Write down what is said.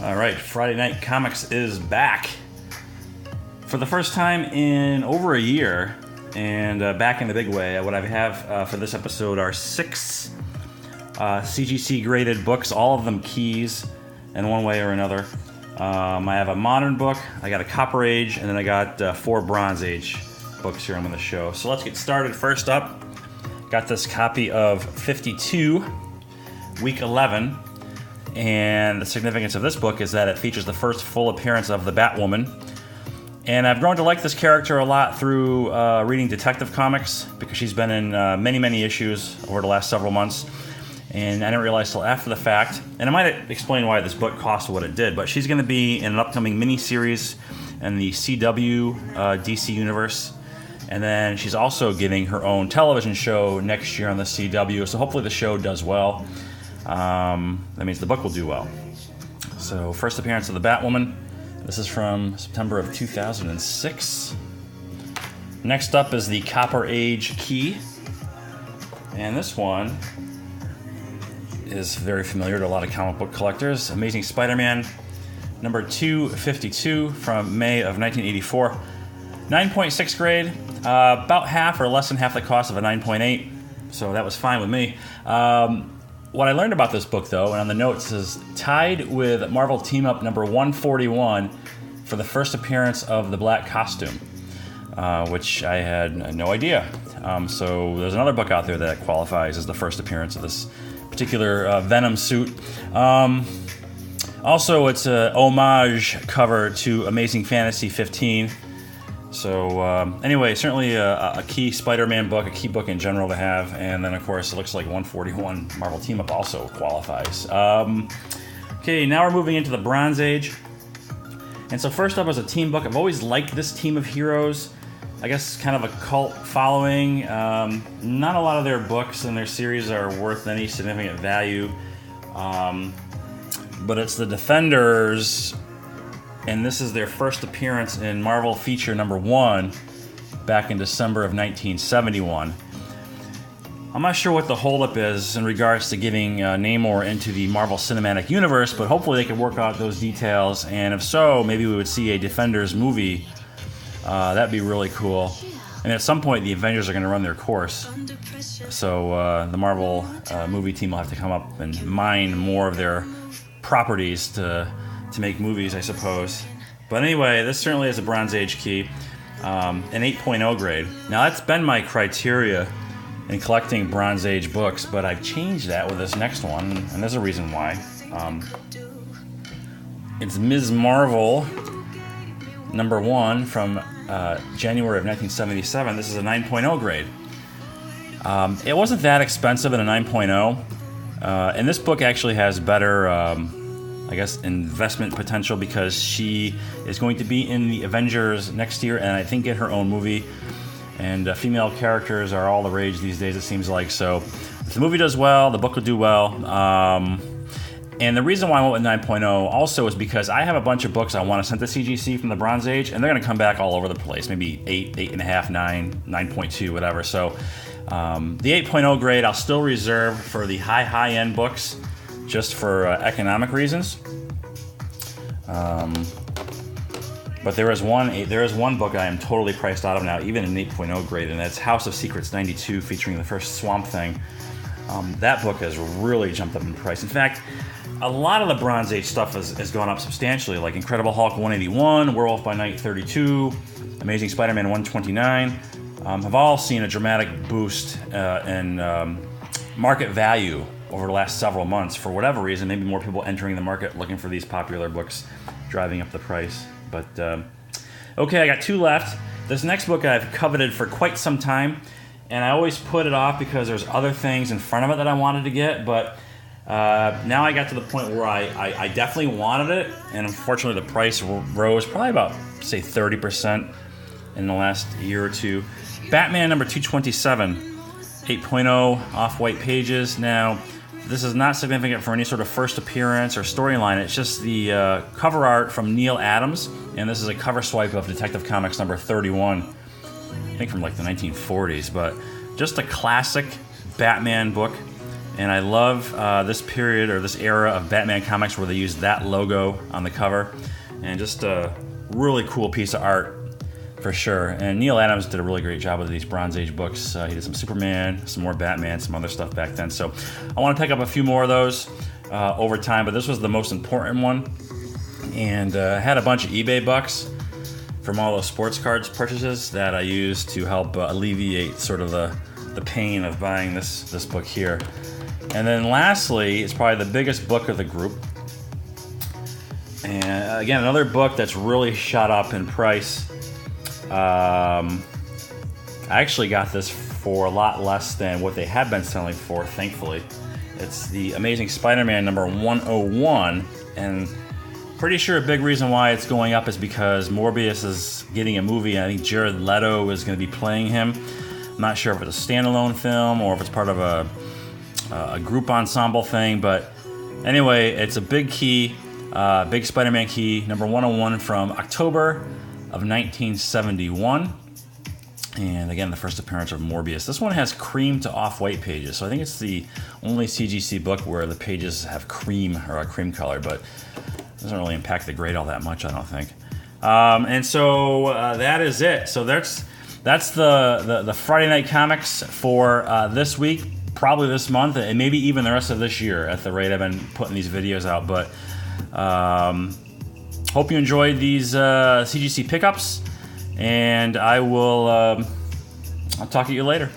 All right, Friday Night Comics is back for the first time in over a year, and back in the big way. What I have for this episode are 6 CGC graded books, all of them keys in one way or another. I have a modern book, I got a Copper Age, and then I got 4 Bronze Age books here on the show. So let's get started. First up, got this copy of 52, week 11. And the significance of this book is that it features the first full appearance of the Batwoman. And I've grown to like this character a lot through reading Detective Comics, because she's been in many issues over the last several months. And I didn't realize till after the fact. And I might explain why this book cost what it did, but she's going to be in an upcoming mini-series in the CW DC universe. And then she's also getting her own television show next year on the CW, so hopefully the show does well. That means the book will do well. So, first appearance of the Batwoman. This is from September of 2006. Next up is the Copper Age Key. And this one is very familiar to a lot of comic book collectors. Amazing Spider-Man, number 252 from May of 1984. 9.6 grade, about half or less than half the cost of a 9.8. So that was fine with me. What I learned about this book, though, and on the notes, is tied with Marvel Team Up number 141 for the first appearance of the black costume, which I had no idea. So there's another book out there that qualifies as the first appearance of this particular Venom suit. Also, it's an homage cover to Amazing Fantasy 15. So anyway, certainly a key Spider-Man book, a key book in general to have, and then of course it looks like 141 Marvel Team Up also qualifies. Okay, now we're moving into the Bronze Age, and so first up is a team book. I've always liked this team of heroes. I guess kind of a cult following. Not a lot of their books and their series are worth any significant value, but it's the Defenders. And this is their first appearance in Marvel Feature number 1 back in December of 1971. I'm not sure what the holdup is in regards to getting Namor into the Marvel Cinematic Universe, but hopefully they can work out those details, and if so, maybe we would see a Defenders movie. That'd be really cool. And at some point, the Avengers are going to run their course. So the Marvel movie team will have to come up and mine more of their properties to make movies, I suppose. But anyway, this certainly is a Bronze Age key, an 8.0 grade. Now that's been my criteria in collecting Bronze Age books, but I've changed that with this next one, and there's a reason why. It's Ms. Marvel, number 1 from January of 1977. This is a 9.0 grade. It wasn't that expensive in a 9.0, and this book actually has better I guess investment potential, because she is going to be in the Avengers next year, and I think get her own movie. And female characters are all the rage these days, it seems like. So if the movie does well, the book will do well. And the reason why I went with 9.0 also is because I have a bunch of books I want to send to CGC from the Bronze Age, and they're going to come back all over the place. Maybe 8, 8.5, 9, 9.2, whatever. So the 8.0 grade I'll still reserve for the high-end books, just for economic reasons. But there is one book I am totally priced out of now, even in 8.0 grade, and that's House of Secrets 92, featuring the first Swamp Thing. That book has really jumped up in price. In fact, a lot of the Bronze Age stuff has gone up substantially, like Incredible Hulk 181, Werewolf by Night 32, Amazing Spider-Man 129, have all seen a dramatic boost in market value over the last several months. For whatever reason, maybe more people entering the market looking for these popular books, driving up the price. But okay, I got 2 left. This next book I've coveted for quite some time, and I always put it off because there's other things in front of it that I wanted to get, but now I got to the point where I definitely wanted it, and unfortunately the price rose probably about, say, 30% in the last year or two. Batman number 227, 8.0 off-white pages. Now, this is not significant for any sort of first appearance or storyline. It's just the cover art from Neil Adams, and this is a cover swipe of Detective Comics number 31, I think from like the 1940s, but just a classic Batman book. And I love this period or this era of Batman comics where they use that logo on the cover. And just a really cool piece of art for sure. And Neil Adams did a really great job with these Bronze Age books. He did some Superman, some more Batman, some other stuff back then. So I want to pick up a few more of those over time, but this was the most important one. And I had a bunch of eBay bucks from all those sports cards purchases that I used to help alleviate sort of the pain of buying this book here. And then lastly, it's probably the biggest book of the group. And again, another book that's really shot up in price. I actually got this for a lot less than what they had been selling for, thankfully. It's the Amazing Spider-Man number 101, and pretty sure a big reason why it's going up is because Morbius is getting a movie. I think Jared Leto is going to be playing him. I'm not sure if it's a standalone film or if it's part of a group ensemble thing, but anyway, it's a big key, big Spider-Man key, number 101 from October of 1971. And again, the first appearance of Morbius. This one has cream to off-white pages, so I think it's the only CGC book where the pages have cream or a cream color, but it doesn't really impact the grade all that much, I don't think. And so that is it. So that's the Friday Night Comics for this week, probably this month, and maybe even the rest of this year at the rate I've been putting these videos out. But hope you enjoyed these CGC pickups, and I'll talk to you later.